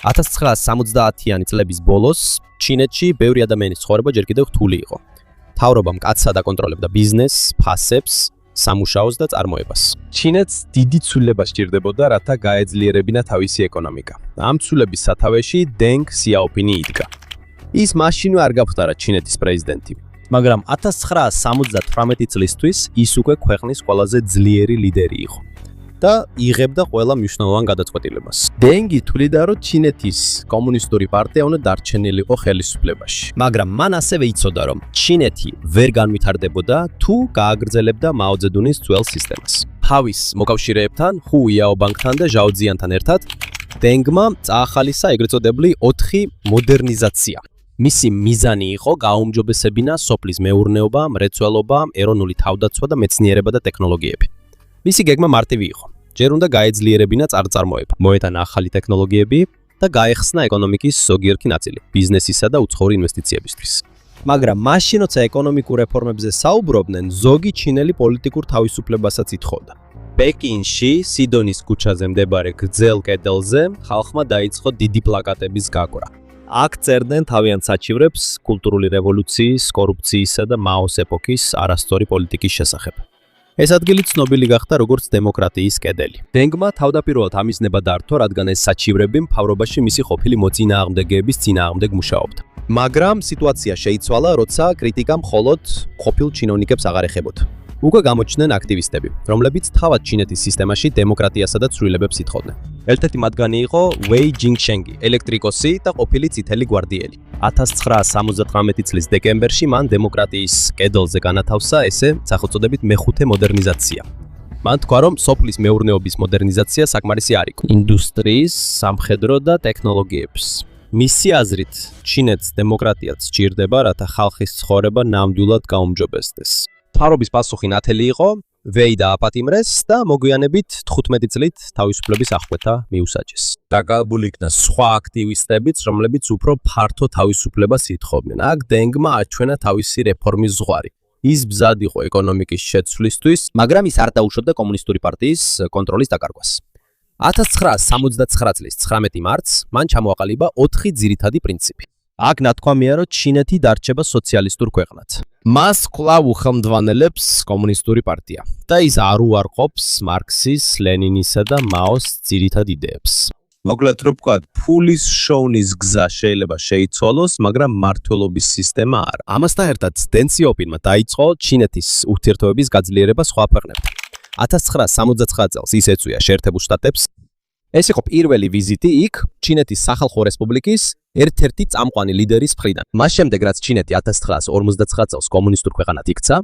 1970-იანი წლების ბოლოს ჩინეთში ბევრი ადამიანის ცხოვრება ჯერ კიდევ რთული იყო. მთავრობა მკაცრად აკონტროლებდა ბიზნესს, ფასებს, სამუშაოს და წარმოებას. ჩინეთს დიდი ცვლილება სჭირდებოდა, რათა გაეძლიერებინა თავისი ეკონომიკა. ამ ცვლილების სათავეში დენგ სიაოპინი იდგა. ის მაშინვე არ გახდა ჩინეთის პრეზიდენტი, მაგრამ 1978 წლისთვის ის უკვე ქვეყნის ყველაზე ძლიერი ლიდერი იყო და იღებდა ყველა მნიშვნელოვან გადაწყვეტილებას. დენგი თვლიდა, რომ ჩინეთის კომუნისტური პარტია უნდა დარჩენილიყო ხელისუფლებაში. მაგრამ მან ასევე იცოდა, რომ ჩინეთი ვერ განვითარდებოდა თუ გააგრძელებდა მაო ძედუნის ძველ სისტემას. თავის მოკავშირეებთან, ხუ იაობანგთან და ჟაო ძიანთან ერთად დენგმა წაახალისა ეგრეთ წოდებული 4 მოდერნიზაცია. მისი მიზანი იყო გააუმჯობესებინა სოფლის მეურნეობა, მრეწველობა, ეროვნული თავდაცვა და მეცნიერება და ტექნოლოგიები. მისი გეგმა მარტივი იყო. ჯერ უნდა გაეძლიერებინა წარწარმოება, მოეტანა ახალი ტექნოლოგიები და გაეხსნა ეკონომიკის ზოგიერთი ნაწილი, ბიზნესისა და უცხოური ინვესტიციებისთვის. მაგრამ მაშინ, როცა ეკონომიკურ რეფორმებზე საუბრობდნენ, ზოგი ჩინელი პოლიტიკურ თავისუფლებასაც ითხოვდა. პეკინში, სიდონის ქუჩაზე მდებარე გრძელ კედელზე, ხალხმა დაიწყო დიდი პლაკატების გაკვრა. აქ წერდნენ თავიანთ საჩივრებს კულტურული რევოლუციის, კორუფციისა და მაოს ეპოქის არასწორი პოლიტიკის შესახებ. ეს ადგილი ცნობილი გახდა როგორც დემოკრატიის კედელი. დენგმა თავდაპირველად ამიზნება დართო, რადგან ეს საჩივრები მთავრობაში მისი ყოფილი მოწინააღმდეგეების წინააღმდეგ მუშაობდა. მაგრამ სიტუაცია შეიცვალა, როცა კრიტიკა მხოლოდ ყოფილ ჩინოვნიკებს აღარ ეხებოდა. უკვე გამოჩნდნენ აქტივისტები, რომლებიც თავად ჩინეთის სისტემაში დემოკრატიასა და ცვლილებებს ითხოვდნენ. ერთ-ერთი მათგანი იყო ვეი ჯინგშენგი, ელექტრიკოსი და ყოფილი წითელი გვარდიელი. 1978 წლის დეკემბერში მან დემოკრატიის კედელზე განათავსა ესე სახელწოდებით მეხუთე მოდერნიზაცია. მან თქვა, რომ სოფლის მეურნეობის მოდერნიზაცია საკმარისი არ იყო ინდუსტრიის, სამხედრო და ტექნოლოგიების. მისი აზრით, ჩინეთს დემოკრატიაც სჭირდება, რათა ხალხის ცხოვრება ნამდვილად გაუმჯობესდეს. მთავრობის პასუხი ნათელი იყო, ვეი დააპატიმრეს და მოგვიანებით 15 წლით თავისუფლების აღკვეთა მიუსაჯეს. დაკავებული იქნა სხვა აქტივისტებიც, რომლებიც უფრო ფართო თავისუფლებას ითხოვდნენ. აქ დენგმა აჩვენა თავისი რეფორმის ზღვარი. ის მზად იყო ეკონომიკის შეცვლისთვის, მაგრამ ის არ დაუშვებდა კომუნისტური პარტიის კონტროლის დაკარგვას. 1979 წლის 19 მარტს მან ჩამოაყალიბა 4 ძირითადი პრინციპი. აქ ნათქვამია, რომ ჩინეთი დარჩება სოციალისტურ ქვეყნად. მას კვლავ უხელმძღვანელებს კომუნისტური პარტია და ის არ უარყოფს მარქსის, ლენინისა და მაოს ძირითად იდეებს. მოკლედ რომ ვთქვათ, ფულის შოვნის გზა შეიძლება შეიცვალოს, მაგრამ მმართველობის სისტემა არა. ამასთან ერთად დენ სიაოპინმა დაიწყო ჩინეთის ურთიერთობების გაძლიერება სხვა ქვეყნებთან. 1979 წელს ის ეწვია შეერთებულ შტატებს. ეს იყო პირველი ვიზიტი იქ ჩინეთის სახალხო რესპუბლიკის ერთ-ერთი წამყვანი ლიდერის მხრიდან. მას შემდეგ, რაც ჩინეთი 1959 წელს კომუნისტურ ქვეყანად იქცა,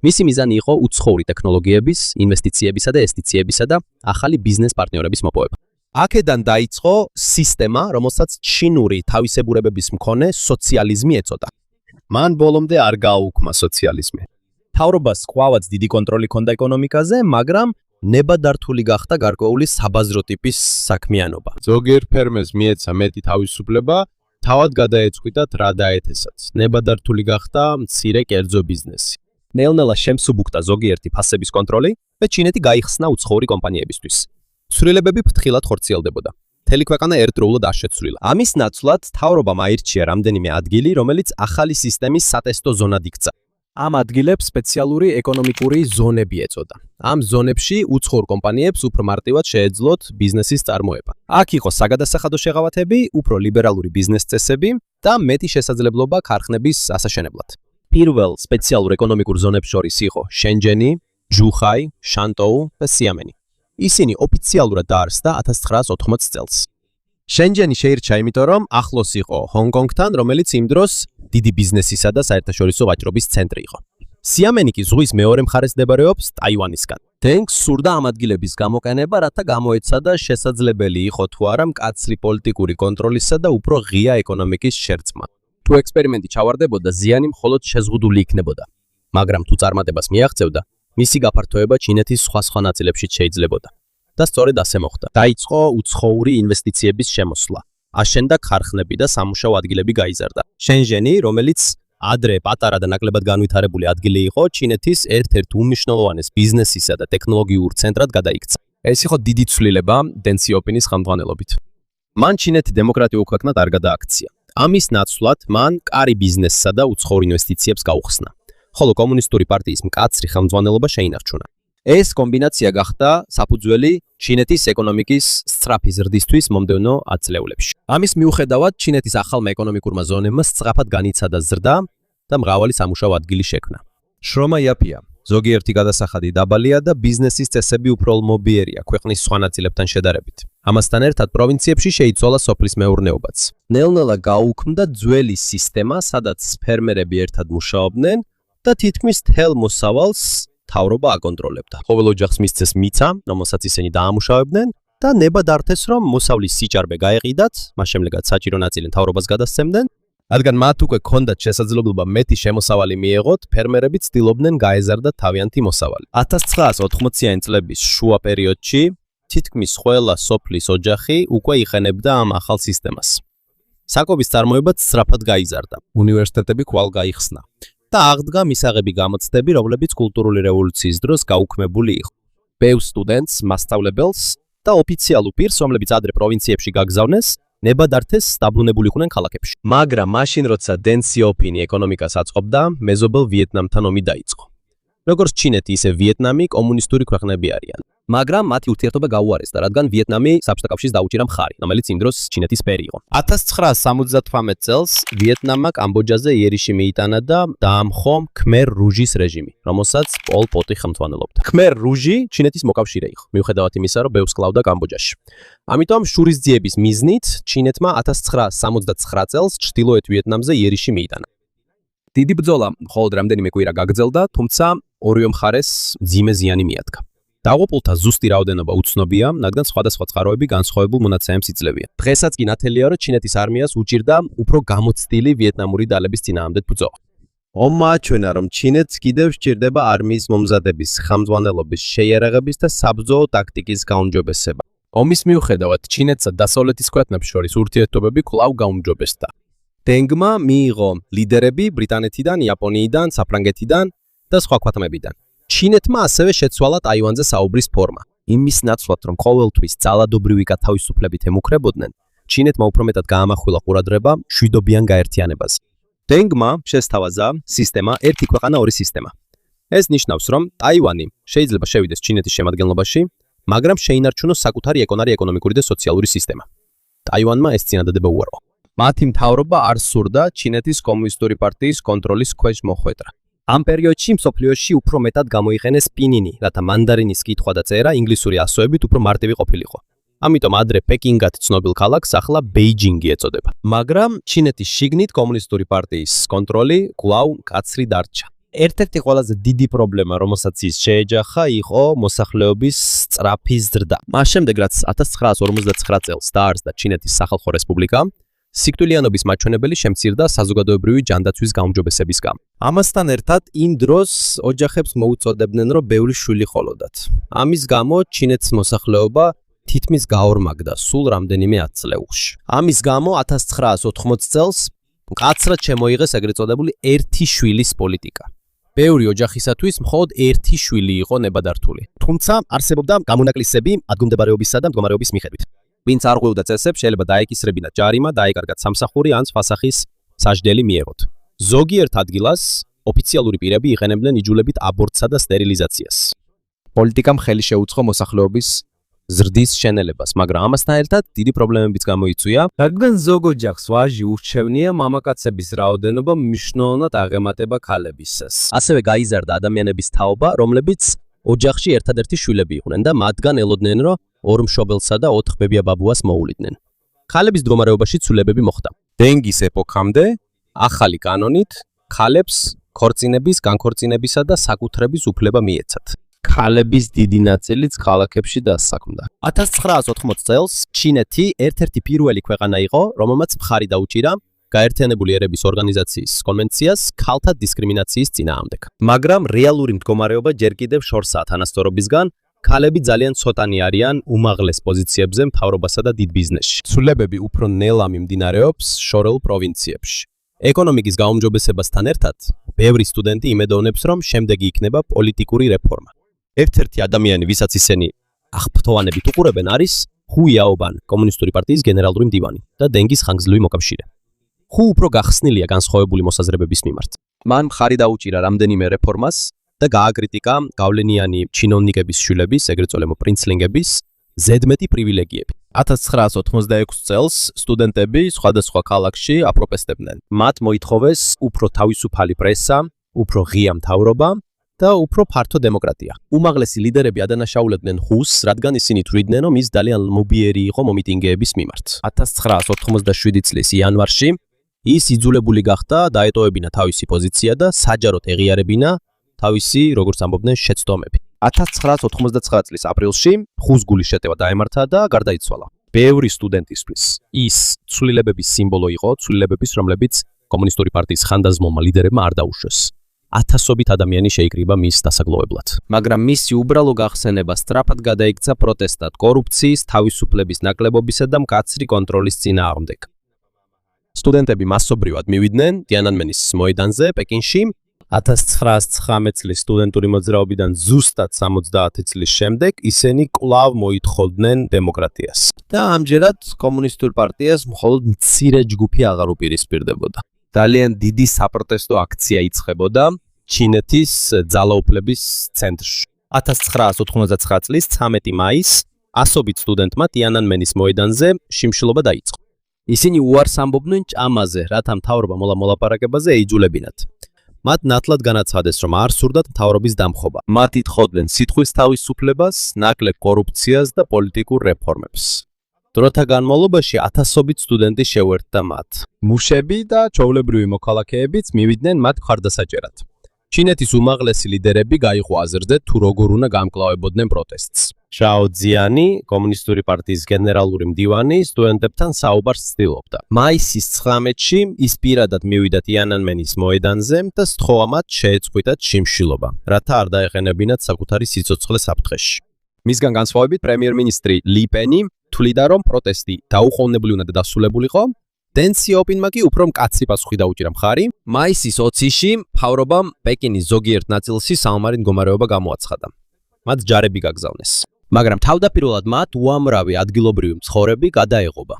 მისი მიზანი იყო უცხოური ტექნოლოგიების, ინვესტიციებისა და ესტიციებისა და ახალი ბიზნეს პარტნიორების მოპოვება. აქედან დაიწყო სისტემა, რომელსაც ჩინური თავისებურებების მქონე სოციალიზმი ეწოდა. მან ბოლომდე არ გააუქმა სოციალიზმი. მთავრობას კვლავაც დიდი კონტროლი ჰქონდა ეკონომიკაზე, მაგრამ ნებადართული გახდა გარკვეული საბაზრო ტიპის საქმიანობა. ზოგიერთ ფერმერს მიეცა მეტი თავისუფლება, თავად გადაეწყვიტათ რა დაეთესათ. ნებადართული გახდა მცირე კერძო ბიზნესი. ნელ-ნელა შემსუბუქდა ზოგიერთი ფასების კონტროლი და ჩინეთი გაიხსნა უცხოური კომპანიებისთვის. ცვლილებები ფრთხილად ხორციელდებოდა. მთელი ქვეყანა ერთდროულად არ შეცვლილა. ამის ნაცვლად მთავრობამ აირჩია რამდენიმე ადგილი, რომელიც ახალი სისტემის სატესტო ზონად იქცა. ამ ადგილებს სპეციალური ეკონომიკური ზონები ეწოდა. ამ ზონებში უცხოურ კომპანიებს უფრო მარტივად შეეძლოთ ბიზნესის წარმოება. აქ იყო საგადასახადო შეღავათები, უფრო ლიბერალური ბიზნეს წესები და მეტი შესაძლებლობა ქარხნების ასაშენებლად. პირველ სპეციალურ ეკონომიკურ ზონებს შორის იყო შენჯენი, ჯუხაი, შანტოუ და სიამენი. ისინი ოფიციალურად დაარსდა 1980 წელს. შენჯენი შეირჩა იმიტომ, რომ ახლოს იყო ჰონგ-კონგთან, რომელიც იმ დროს დიდი ბიზნესისა და საერთაშორისო ვაჭრობის ცენტრი იყო. სიამენი კი ზღვის მეორე მხარეს მდებარეობს ტაივანისგან. დენგს სურდა ამ ადგილების გამოყენება, რათა გამოეცადა შესაძლებელი იყო თუ არა მკაცრი პოლიტიკური კონტროლისა და უფრო ღია ეკონომიკის შერწყმა. თუ ექსპერიმენტი ჩავარდებოდა, ზიანი მხოლოდ შეზღუდული იქნებოდა. მაგრამ თუ წარმატებას მიაღწევდა, მისი გაფართოება ჩინეთის სხვა ნაწილებშიც შეიძლებოდა. და სწორედ ასე მოხდა. დაიწყო უცხოური ინვესტიციების შემოსვლა. აშენდა ქარხნები და სამუშაო ადგილები გაიზარდა. შენჟენი, რომელიც ადრე პატარა და ნაკლებად განვითარებული ადგილი იყო, ჩინეთის ერთ-ერთ უმნიშვნელოვანეს ბიზნესისა და ტექნოლოგიურ ცენტრად გადაიქცა. ეს იყო დიდი ცვლილება დენ სიაოპინის ხელმძღვანელობით. მან ჩინეთი დემოკრატიულ ქვეყნად არ გადააქცია. ამის ნაცვლად მან კარი ბიზნესსა და უცხოურ ინვესტიციებს გაუხსნა, ხოლო კომუნისტური პარტიის მკაცრი ხელმძღვანელობა შეინარჩუნა. ეს კომბინაცია გახდა საფუძველი ჩინეთის ეკონომიკის სწრაფი ზრდისთვის მომდევნო 10 წლებში. ამის მიუხედავად, ჩინეთის ახალმა ეკონომიკურმა ზონებმა სწრაფად განიცადა ზრდა და მრავალი სამუშაო ადგილი შექმნა. შრომა იაფია, ზოგიერთი გადასახადი დაბალია და ბიზნესის წესები უფრო ლმობიერია ქვეყნის სხვა ნაწილებთან შედარებით. ამასთან ერთად, პროვინციებში შეიცვალა სოფლის მეურნეობაც. ნელ-ნელა გაუქმდა ძველი სისტემა, სადაც ფერმერები ერთად მუშაობდნენ და თითქმის მთელ მოსავალს თავრობა აკონტროლებდა. ყოველ ოჯახს მისცეს მიცა, რომელსაც ისინი დაამუშავებდნენ და ნება დართეს, რომ მოსავლის სიჭარბე გაეყიდათ, მას შემდეგაც საჭირო ნაწილი თავრობას გადასცემდნენ. რადგან მათ უკვე ჰქონდათ შესაძლებლობა მეტი შემოსავალი მიეღოთ, ფერმერები ცდილობდნენ გაეზარდათ თავიანთი მოსავალი. 1980-იანი წლების შუა პერიოდში თითქმის ყველა სოფლის ოჯახი უკვე იყენებდა ამ ახალ სისტემას. საკობის წარმოებაც სწრაფად გაიზარდა. უნივერსიტეტები კვლავ გაიხსნა და აღდგა მისაღები გამოცდები, რომლებიც კულტურული რევოლუციის დროს გაუქმებული იყო. ბევრ სტუდენტს, მასწავლებელს და ოფიციალურ პირს, რომლებიც ადრე პროვინციებში გაგზავნეს, ნება დართეს დაბრუნებულიყვნენ ქალაქებში. მაგრამ მაშინ, როცა დენ სიაოპინი ეკონომიკას აწყობდა, მეზობელ ვიეტნამთან ომი დაიწყო. როგორც ჩინეთი, ისე ვიეტნამი კომუნისტური ქვეყნები არიან. მაგრამ მათი ურთიერთობა გაუარესდა, რადგან ვიეტნამი საბჭოთა კავშირს დაუჭირა მხარი, რომელიც იმ დროს ჩინეთის ფერი იყო. 1978 წელს ვიეტნამმა კამბოჯაზე იერიში მიიტანა და დაამხო ქმერ რუჟის რეჟიმი, რომელსაც პოლ პოტი ხელმძღვანელობდა. ქმერ რუჟი ჩინეთის მოკავშირე იყო, მიუხედავად იმისა, რომ ბევრს კლავდა კამბოჯაში. ამიტომ შურისძიების მიზნით ჩინეთმა 1979 წელს ჩრდილოეთ ვიეტნამზე იერიში მიიტანა. დიდი ბრძოლა მხოლოდ რამდენიმე კვირა გაგრძელდა, თუმცა ორივე მხარეს მძიმე ზიანი მიადგა. დაღუპულთა ზუსტი რაოდენობა უცნობია, რადგან სხვადასხვა წყაროები განსხვავებულ მონაცემებს იძლევიან. დღესაც კი ნათელია, რომ ჩინეთის არმიას უჭირდა უფრო გამოცდილი ვიეტნამური დალების წინააღმდეგ ბრძოლა. ომმა აჩვენა, რომ ჩინეთს კიდევ სჭირდება არმიის მომზადების, ხელმძღვანელობის, შეიარაღების და საბრძოლო ტაქტიკის გაუმჯობესება. ომის მიუხედავად, ჩინეთსა და დასავლეთის ქვეყნებს შორის ურთიერთობები კვლავ გაუმჯობესდა. დენგმა მიიღო ლიდერები ბრიტანეთიდან, იაპონიიდან, საფრანგეთიდან და სხვა ქვეყნებიდან. ჩინეთმა ასევე შეცვალა ტაივანზე საუბრის ფორმა. იმის ნაცვლად, რომ ყოველთვის ძალადობრივი გათავისუფლებით ემუქრებოდნენ, ჩინეთმა უფრო მეტად გაამახვილა ყურადღება მშვიდობიან გაერთიანებაზე. დენგმა შესთავაზა სისტემა ერთი ქვეყანა ორი სისტემა. ეს ნიშნავს, რომ ტაივანი შეიძლება შევიდეს ჩინეთის შემადგენლობაში, მაგრამ შეინარჩუნოს საკუთარი ეკონომიკური და სოციალური სისტემა. ტაივანმა ეს წინადადება უარყო. მათი მთავრობა არ სურდა ჩინეთის კომუნისტური პარტიის კონტროლის ქვეშ მოხვედრა. ამ პერიოდში მსოფლიოში უფრო მეტად გამოიყენეს პინინი, რათა მანდარინის კითხვა და წერა ინგლისური ასოებით უფრო მარტივი ყოფილიყო. ამიტომ ადრე პეკინგად ცნობილ ქალაქს ახლა ბეიჯინგი ეწოდება. მაგრამ ჩინეთის შიგნით კომუნისტური პარტიის კონტროლი კვლავ მკაცრი დარჩა. ერთ-ერთი ყველაზე დიდი პრობლემა, რომელსაც ის შეეჯახა, იყო მოსახლეობის სწრაფი ზრდა. მას შემდეგ, რაც 1959 წელს დაარსდა ჩინეთის სახალხო რესპუბლიკა, სიკვდილიანობის მაჩვენებელი შემცირდა საზოგადოებრივი ჯანდაცვის გაუმჯობესების გამო. ამასთან ერთად იმ დროს ოჯახებს მოუწოდებდნენ, რომ ბევრი შვილი ჰყოლოდათ. ამის გამო ჩინეთის მოსახლეობა თითქმის გაორმაგდა სულ რამდენიმე ათწლეულში. ამის გამო 1980 წელს მკაცრად შემოიღეს ეგრეთ წოდებული ერთი შვილის პოლიტიკა. ბევრი ოჯახისათვის მხოლოდ ერთი შვილი იყო ნებადართული. თუმცა არსებობდა გამონაკლისები ადგილმდებარეობისა და მდგომარეობის მიხედვით. ვინც არ ღვევდა წესებს, შეიძლება დაეკისრებინათ ჯარიმა, დაეკარგათ სამსახური ან სხვა სახის სასჯელი მიეღოთ. ზოგიერთ ადგილას ოფიციალური პირები იყენებდნენ იჯულებით აბორტსა და სტერილიზაციას. პოლიტიკამ ხელი შეუწყო მოსახლეობის ზრდის შენელებას, მაგრამ ამასთან ერთად დიდი პრობლემებიც გამოიწვია, რადგან ზოგ ოჯახს ვაჟი ურჩევნია მამაკაცების რაოდენობა მნიშვნელოვნად აღემატება ქალებისას. ასევე გაიზარდა ადამიანების თაობა, რომლებიც ოჯახში ერთადერთი შვილები იყვნენ და მათგან ელოდნენ, რომ ორ მშობელსა და 4 ბებია ბაბუას მოუვლიდნენ. ქალების მდგომარეობაში ცვლილებები მოხდა. დენგის ეპოქამდე ახალი კანონით ქალებს ქორწინების, განქორწინებისა და საკუთრების უფლება მიეცათ. ქალების დიდი ნაწილიც ქალაქებში დასაქმდა. 1980 წელს ჩინეთი ერთ-ერთი პირველი ქვეყანა იყო, რომელმაც მხარი დაუჭირა გაერთიანებული ერების ორგანიზაციის კონვენციას ქალთა დისკრიმინაციის წინააღმდეგ. მაგრამ რეალური მდგომარეობა ჯერ კიდევ შორსაა თანასწორობისგან. ქალები ძალიან ცოტანი არიან უმაღლეს პოზიციებზე მთავრობასა და დიდ ბიზნესში. ცვლილებები უფრო ნელა მიმდინარეობს შორეულ პროვინციებში. ეკონომიკის გაუმჯობესებასთან ერთად, ბევრი სტუდენტი იმედოვნებს, რომ შემდეგი იქნება პოლიტიკური რეფორმა. ერთ-ერთი ადამიანი, ვისაც ისინი აღფრთოვანებით უყურებენ, არის ხუ იაობან, კომუნისტური პარტიის გენერალური მდივანი და დენგის ხანგრძლივი მოკავშირე. ხუ უფრო გახსნილია განსხვავებული მოსაზრებების მიმართ. მან მხარი დაუჭირა რამდენიმე რეფორმას და გააკრიტიკა გავლენიანი ჩინოვნიკების შვილების, ეგრეთ წოდებული პრინცლინგების ზედმეტი პრივილეგიები. 1986 წელს სტუდენტები სხვადასხვა ქალაქში აპროტესტებდნენ. მათ მოითხოვეს უფრო თავისუფალი პრესა, უფრო ღია მთავრობა და უფრო ფართო დემოკრატია. უმაღლესი ლიდერები ადანაშაულებდნენ ხუს, რადგან ისინი თვლიდნენ, რომ ის ძალიან მობიერი იყო მომიტინგეების მიმართ. 1987 წლის იანვარში ის იძულებული გახდა დაეტოვებინა თავისი პოზიცია და საჯაროდ ეღიარებინა თავისი, როგორც ამბობდნენ, შეცდომები. 1989 წლის აპრილში ხუს გულის შეტევა დაემართა და გარდაიცვალა. ბევრი სტუდენტისთვის ის ცვლილებების სიმბოლო იყო, ცვლილებების, რომლებიც კომუნისტური პარტიის ხანდაზმულმა ლიდერებმა არ დაუშვეს. ათასობით ადამიანი შეიკრიბა მის დასაგლოვებლად. მაგრამ მისი უბრალო გახსენება სწრაფად გადაიქცა პროტესტად კორუფციის, თავისუფლების ნაკლებობისა და მკაცრი კონტროლის წინააღმდეგ. სტუდენტები მასობრივად მივიდნენ ტიანანმენის მოედანზე პეკინში. 1919 წლის სტუდენტური მოძრაობიდან ზუსტად 70 წლის შემდეგ ისინი კვლავ მოითხოვდნენ დემოკრატიას. და ამჯერად კომუნისტურ პარტიას მხოლოდ მცირე ჯგუფი აღარ უპირისპირდებოდა. ძალიან დიდი საპროტესტო აქცია იწყებოდა ჩინეთის ძალაუფლების ცენტრში. 1989 წლის 13 მაისს ასობით სტუდენტმა ტიანანმენის მოედანზე შიმშილობა დაიწყო. ისინი უარს ამბობდნენ ჭამაზე, რათა მთავრობა მოლაპარაკებაზე ეიძულებინათ. მათ ნათლად განაცხადეს, რომ არ სურდათ მთავრობის დამხობა. მათ ითხოვდნენ სიტყვის თავისუფლებას, ნაკლებ კორუფციას და პოლიტიკურ რეფორმებს. დროთა განმავლობაში ათასობით სტუდენტი შეუერთდა მათ. მუშები და ჩვეულებრივი მოქალაქეებიც მივიდნენ მათ მხარდასაჭერად. ჩინეთის უმაღლესი ლიდერები გაიღო აზრზე, თუ როგორ უნდა გამკლავებოდნენ პროტესტს. შაო ძიანი, კომუნისტური პარტიის გენერალური მდივანი, სტუდენტებთან საუბარს ცდილობდა. მაისის 19-ში ის პირადად მივიდა ტიანანმენის მოედანზე და სთხოვა მათ შეეწყვიტათ შიმშილობა, რათა არ დაეყენებინათ საკუთარი სიცოცხლე საფრთხეში. მისგან განსხვავებით, პრემიერ-მინისტრი ალი პენი თვლიდა, რომ პროტესტი დაუყოვნებლივ უნდა დასრულებულიყო. დენ სიაოპინმა კი უფრო მკაცრი პასუხი დაუჭირა მხარი. მაისის 20-ში მთავრობამ პეკინის ზოგიერთ ნაწილში საომარი მდგომარეობა გამოაცხადა. მათ ჯარები გაგზავნეს. მაგრამ თავდაპირველად მათ უამრავი ადგილობრივი მცხოვრები გადაეღობა.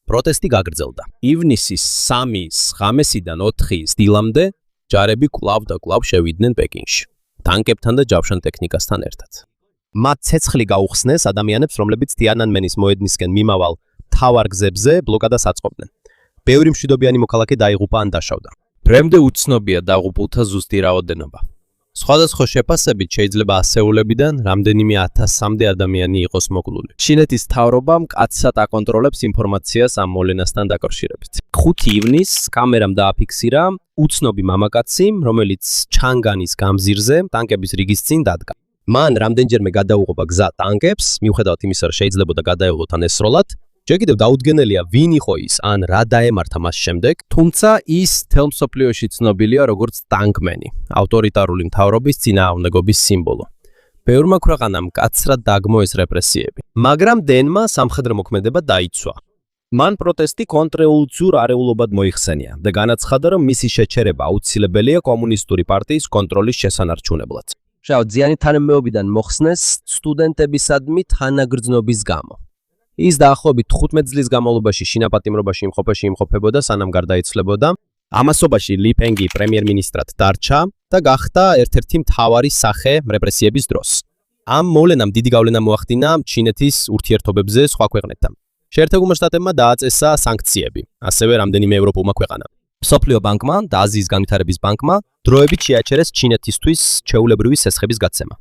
პროტესტი გაგრძელდა. ივნისის 3-ის ღამესიდან 4-ის დილამდე ჯარები კვლავ და კვლავ შევიდნენ პეკინში, ტანკებთან და ჯავშან ტექნიკასთან ერთად. მათ ცეცხლი გაუხსნეს ადამიანებს, რომლებიც ტიანანმენის მოედნისკენ მიმავალ მთავარ გზებზე ბლოკადას აწყობდნენ. ბევრი მშვიდობიანი მოქალაქე დაიღუპა ან დაშავდა. დღემდე უცნობია დაღუპულთა ზუსტი რაოდენობა. სხვადასხვა შეფასებით შეიძლება ასეულებიდან რამდენიმე ათასამდე ადამიანი იყოს მოკლული. ჩინეთის მთავრობა მკაცრად აკონტროლებს ინფორმაციას ამ მოვლენასთან დაკავშირებით. 5 ივნისს კამერამ დააფიქსირა უცნობი მამაკაცი, რომელიც ჩანგანის გამზირზე ტანკების რიგის წინ დადგა. მან რამდენჯერმე გადაუღობა გზა ტანკებს, მიუხედავად იმისა, რომ შეიძლებოდა გადაეღოთ ან ესროლათ. ჯერ კიდევ დაუდგენელია, ვინ იყო ის, ან რა დაემართა მას შემდეგ, თუმცა ის მთელ მსოფლიოში ცნობილია როგორც ტანკმენი, ავტორიტარული მთავრობის წინააღმდეგობის სიმბოლო. ბევრმა ქვეყანამ მკაცრად დაგმოეს რეპრესიები, მაგრამ დენმა სამხედრო მოქმედება დაიცვა. მან პროტესტი კონტრრევოლუციურ არეულობად მოიხსენია და განაცხადა, რომ მისი შეჩერება აუცილებელია კომუნისტური პარტიის კონტროლის შესანარჩუნებლად. შაო ძიანი თანამდებობიდან მოხსნეს სტუდენტებისადმი თანაგრძნობის გამო. ის დაახლოებით 15 წლის განმავლობაში შინაპატიმრობაში იმყოფებოდა, სანამ გარდაიცვლებოდა. ამასობაში ალი პენი პრემიერ-მინისტრად დარჩა და გახდა ერთ-ერთი მთავარი სახე რეპრესიების დროს. ამ მოვლენამ დიდი გავლენა მოახდინა ჩინეთის ურთიერთობებზე სხვა ქვეყნებთან. შეერთებულმა შტატებმა დააწესა სანქციები, ასევე რამდენიმე ევროპულმა ქვეყანამ. მსოფლიო ბანკმა და აზიის განვითარების ბანკმა დროებით შეაჩერეს ჩინეთისთვის ჩვეულებრივი სესხების გაცემა.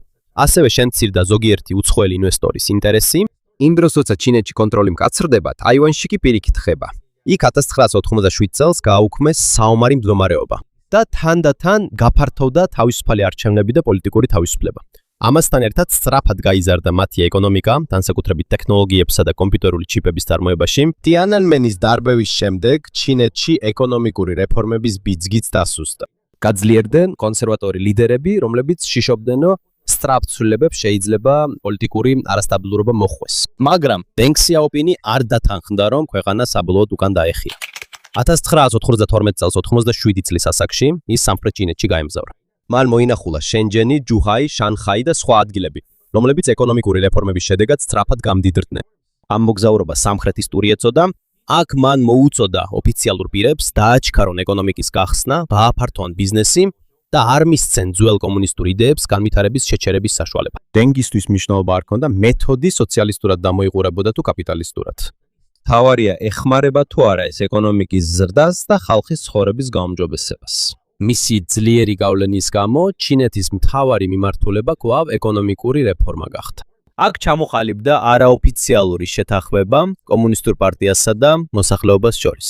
ასევე შემცირდა ზოგიერთი უცხოელი ინვესტორის ინტერესი. იმ დროს, როცა ჩინეთში კონტროლი მკაცრდება, ტაივანში კი პირიქით ხება. იქ 1987 წელს გააუქმეს საომარი მდგომარეობა და თანდათან გაფართოვდა თავისუფალი არჩევნები და პოლიტიკური თავისუფლება. ამასთან ერთად სწრაფად გაიზარდა მათი ეკონომიკა, განსაკუთრებით ტექნოლოგიებსა და კომპიუტერული ჩიპების წარმოებაში. ტიანანმენის დარბევის შემდეგ ჩინეთში ეკონომიკური რეფორმების ბიძგიც დასუსტა. გაძლიერდნენ კონსერვატორი ლიდერები, რომლებიც შიშობდნენ, სწრაფ ცვლილებებს შეიძლება პოლიტიკური არასტაბილურობა მოხვეს. მაგრამ დენგ სიაოპინი არ დათანხმდა, რომ ქვეყანა საბოლოოდ უკან დაეხია. 1992 წელს 87 წლის ასაკში ის სამხრეთ ჩინეთში გაემგზავრა. მან მოინახულა შენჯენი, ჯუჰაი, შანხაი და სხვა ადგილები, რომლებიც ეკონომიკური რეფორმების შედეგად სწრაფად გამდიდრდნენ. ამ მოგზაურობა სამხრეთის ტური ეწოდა. აქ მან მოუწოდა ოფიციალურ პირებს დააჩქარონ ეკონომიკის გახსნა, გააფართოვან ბიზნესი და არ მისცენ ძველ კომუნისტურ იდეებს განვითარების შეჩერების საშუალება. დენგისთვის მნიშვნელობა არ ჰქონდა მეთოდი სოციალისტურად დამოიყურებოდა თუ კაპიტალისტურად. თავარია ეხმარება თუ არა ეს ეკონომიკის ზრდას და ხალხის ცხოვრების გაუმჯობესებას. მისი ძლიერი გავლენის გამო ჩინეთის მთავარი მიმართულება კვლავ ეკონომიკური რეფორმა გახდა. აქ ჩამოყალიბდა არაოფიციალური შეთანხმება კომუნისტურ პარტიასა და მოსახლეობას შორის.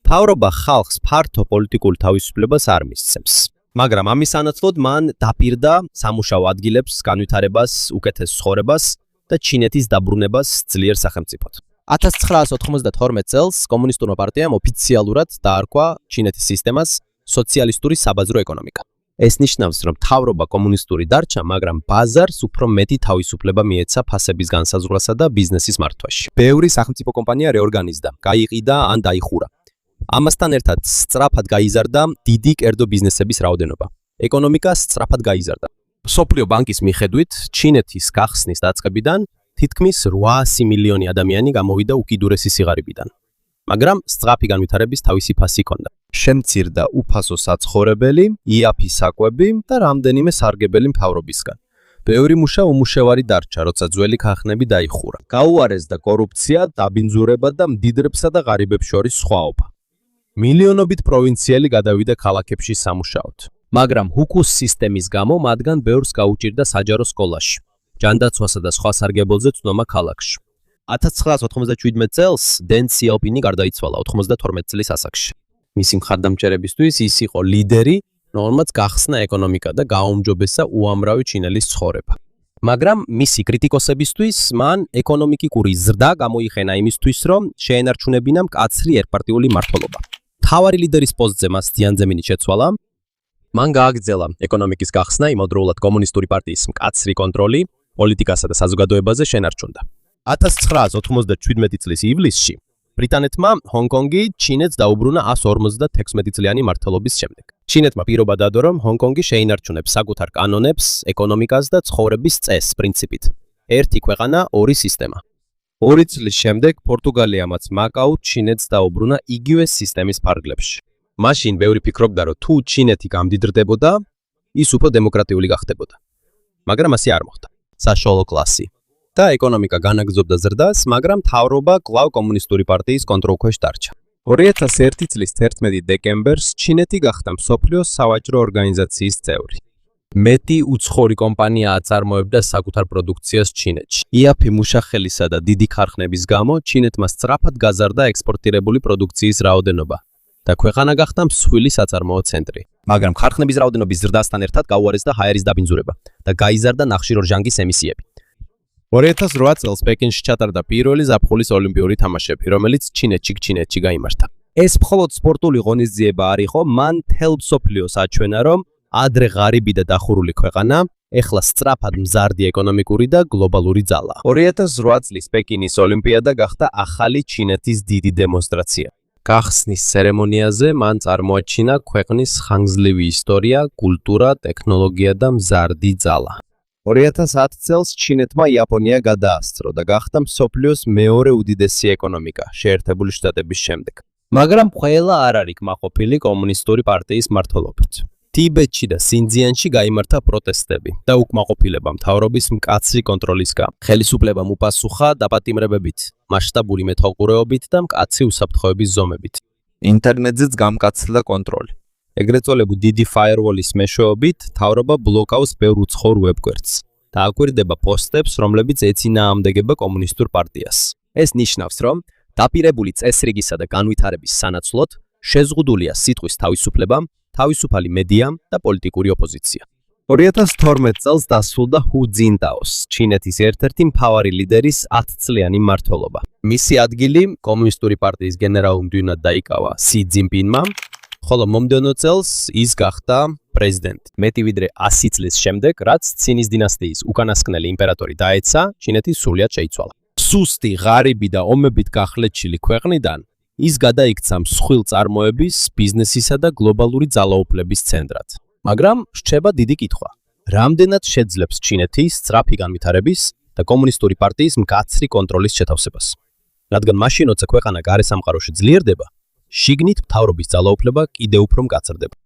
მთავრობა ხალხს ფართო პოლიტიკურ თავისუფლებას არ მისცემს. მაგრამ ამის სანაცვლოდ მან დაპირდა სამუშაო ადგილებს, განვითარებას, უკეთეს ცხოვრებას და ჩინეთის დაბრუნებას ძლიერ სახელმწიფოდ. 1992 წელს კომუნისტურმა პარტიამ ოფიციალურად დაარქვა ჩინეთის სისტემას სოციალისტური საბაზრო ეკონომიკა. ეს ნიშნავს, რომ მთავრობა კომუნისტური დარჩა, მაგრამ ბაზარს უფრო მეტი თავისუფლება მიეცა ფასების განსაზღვრასა და ბიზნესის მართვაში. ბევრი სახელმწიფო კომპანია რეორგანიზდა, გაიყიდა ან დაიხურა. ამასთან ერთად სწრაფად გაიზარდა დიდი კერძო ბიზნესების რაოდენობა. ეკონომიკა სწრაფად გაიზარდა. მსოფლიო ბანკის მიხედვით, ჩინეთის გახსნის დაწყებიდან თითქმის 800 მილიონი ადამიანი გამოვიდა უკიდურესი სიღარიბიდან. მაგრამ სწრაფი განვითარების თავისი ფასი ჰქონდა. შემცირდა უფასო საცხოვრებელი, იაფი საკვები და რამდენიმე სარგებელი მთავრობისგან. ბევრი მუშა უმუშევარი დარჩა, როცა ძველი ქარხნები დაიხურა. გაუარესდა კორუფცია, დაბინძურება და მდიდრებსა და ღარიბებს შორის სხვაობა. მილიონობით პროვინციელი გადავიდა ქალაქებში სამუშაოდ. მაგრამ ჰუკუს სისტემის გამო მათგან ბევრს გაუჭირდა საჯარო სკოლაში, ჯანდაცვასა და სხვა სარგებელზე წვდომა ქალაქში. 1997 წელს დენ სიაოპინი გარდაიცვალა 92 წლის ასაკში. მისი მხარდამჭერებისთვის ის იყო ლიდერი, რომელმაც გახსნა ეკონომიკა და გააუმჯობესა უამრავი ჩინელის ცხოვრება. მაგრამ მისი კრიტიკოსებისთვის მან ეკონომიკური ზრდა გამოიყენა იმისთვის, რომ შეენარჩუნებინა მკაცრი ერთპარტიული მმართველობა. მთავარი ლიდერის პოსტზე მას დიანძემინი შეცვალა. მან გააგრძელა ეკონომიკის გახსნა, იმავდროულად კომუნისტური პარტიის მკაცრი კონტროლი პოლიტიკასა და საზოგადოებაზე შენარჩუნდა. 1997 წლის ივლისში ბრიტანეთმა ჰონგ-კონგი ჩინეთს დაუბრუნა 156 წლიანი მმართველობის შემდეგ. ჩინეთმა პირობა დადო, რომ ჰონგ-კონგი შეინარჩუნებს საკუთარ კანონებს, ეკონომიკას და ცხოვრების წესს პრინციპით. ერთი ქვეყანა, ორი სისტემა. 2 წლის შემდეგ პორტუგალიამაც მაკაუ ჩინეთს დაუბრუნა იგივე სისტემის ფარგლებში. მაშინ ბევრი ფიქრობდა, რომ თუ ჩინეთი გამდიდრდებოდა, ის უფრო დემოკრატიული გახდებოდა. მაგრამ ასე არ მოხდა. საშუალო კლასი და ეკონომიკა განაგრძობდა ზრდას, მაგრამ მთავრობა კვლავ კომუნისტური პარტიის კონტროლქვეშ დარჩა. 2001 წლის 11 დეკემბერს ჩინეთი გახდა მსოფლიოს სავაჭრო ორგანიზაციის წევრი. მეტი უცხოური კომპანია აწარმოებდა საკუთარ პროდუქციას ჩინეთში. იაფი მუშახელისა და დიდი ქარხნების გამო ჩინეთმა სწრაფად გაზარდა ექსპორტირებული პროდუქციის რაოდენობა და ქვეყანა გახდა მსხვილი საწარმოო ცენტრი. მაგრამ ქარხნების რაოდენობის ზრდასთან ერთად გაუარესდა ჰაერის დაბინძურება და გაიზარდა ნახშირორჟანგის ემისიები. 2008 წელს პეკინში ჩატარდა პირველი ზაფხულის ოლიმპიური თამაშები, რომელიც ჩინეთში გაიმართა. ეს მხოლოდ სპორტული ღონისძიება არ იყო, მან მთელ მსოფლიოს აჩვენა, რომ ადრე ღარიბი და დახურული ქვეყანა, ეხლა სწრაფად მზარდი ეკონომიკური და გლობალური ძალა. 2008 წლის პეკინის ოლიმპიადა გახდა ახალი ჩინეთის დიდი დემონსტრაცია. გახსნის ცერემონიაზე მან წარმოაჩინა ქვეყნის ხანგრძლივი ისტორია, კულტურა, ტექნოლოგია და მზარდი ძალა. 2010 წელს ჩინეთმა იაპონია გადაასწრო და გახდა მსოფლიოს მეორე უდიდესი ეკონომიკა შეერთებული შტატების შემდეგ. მაგრამ ყველა არ არის კმაყოფილი კომუნისტური პარტიის მმართველობით. ტიბეტში და სინძიანში გაიმართა პროტესტები და უკმაყოფილება მთავრობის მკაცრი კონტროლის გამო. ხელისუფლებამ უპასუხა დაპატიმრებებით, მასშტაბური მეთვალყურეობით და მკაცრი უსაფრთხოების ზომებით. ინტერნეტზეც გამკაცდა კონტროლი. ეგრეთ წოდებული დიდი ფაიერვოლის მეშვეობით მთავრობა ბლოკავს ბევრ უცხოურ ვებგვერდს და აკვირდება პოსტებს, რომლებიც ეწინააღმდეგება კომუნისტურ პარტიას. ეს ნიშნავს, რომ დაპირებული წესრიგისა და განვითარების სანაცვლოდ შეზღუდულია სიტყვის თავისუფლება, თავისუფალი მედია და პოლიტიკური ოპოზიცია. 2012 წელს დასრულდა ჰუ ძინტაოს, ჩინეთის ერთ-ერთი მთავარი ლიდერის 10 წლიანი მმართველობა. მისი ადგილი კომუნისტური პარტიის გენერალურ მდივნად დაიკავა სი ძინპინმა, ხოლო მომდევნო წელს ის გახდა პრეზიდენტი. მეტი ვიდრე 100 წლის შემდეგ, რაც ცინის დინასტიის უკანასკნელი იმპერატორი დაეცა, ჩინეთი სრულად შეიცვალა. სუსტი, ღარიბი და ომებით გახლეჩილი ქვეყნიდან ის გადაიქცა მსხვილ წარმოების, ბიზნესისა და გლობალური ძალაუფლების ცენტრად. მაგრამ რჩება დიდი კითხვა. რამდენად შეძლებს ჩინეთი სწრაფი განვითარების და კომუნისტური პარტიის მკაცრი კონტროლის შეთავსებას. რადგან მაშინ, როცა ქვეყანა გარე სამყაროში ძლიერდება, შიგნით მთავრობის ძალაუფლება კიდევ უფრო მკაცრდება.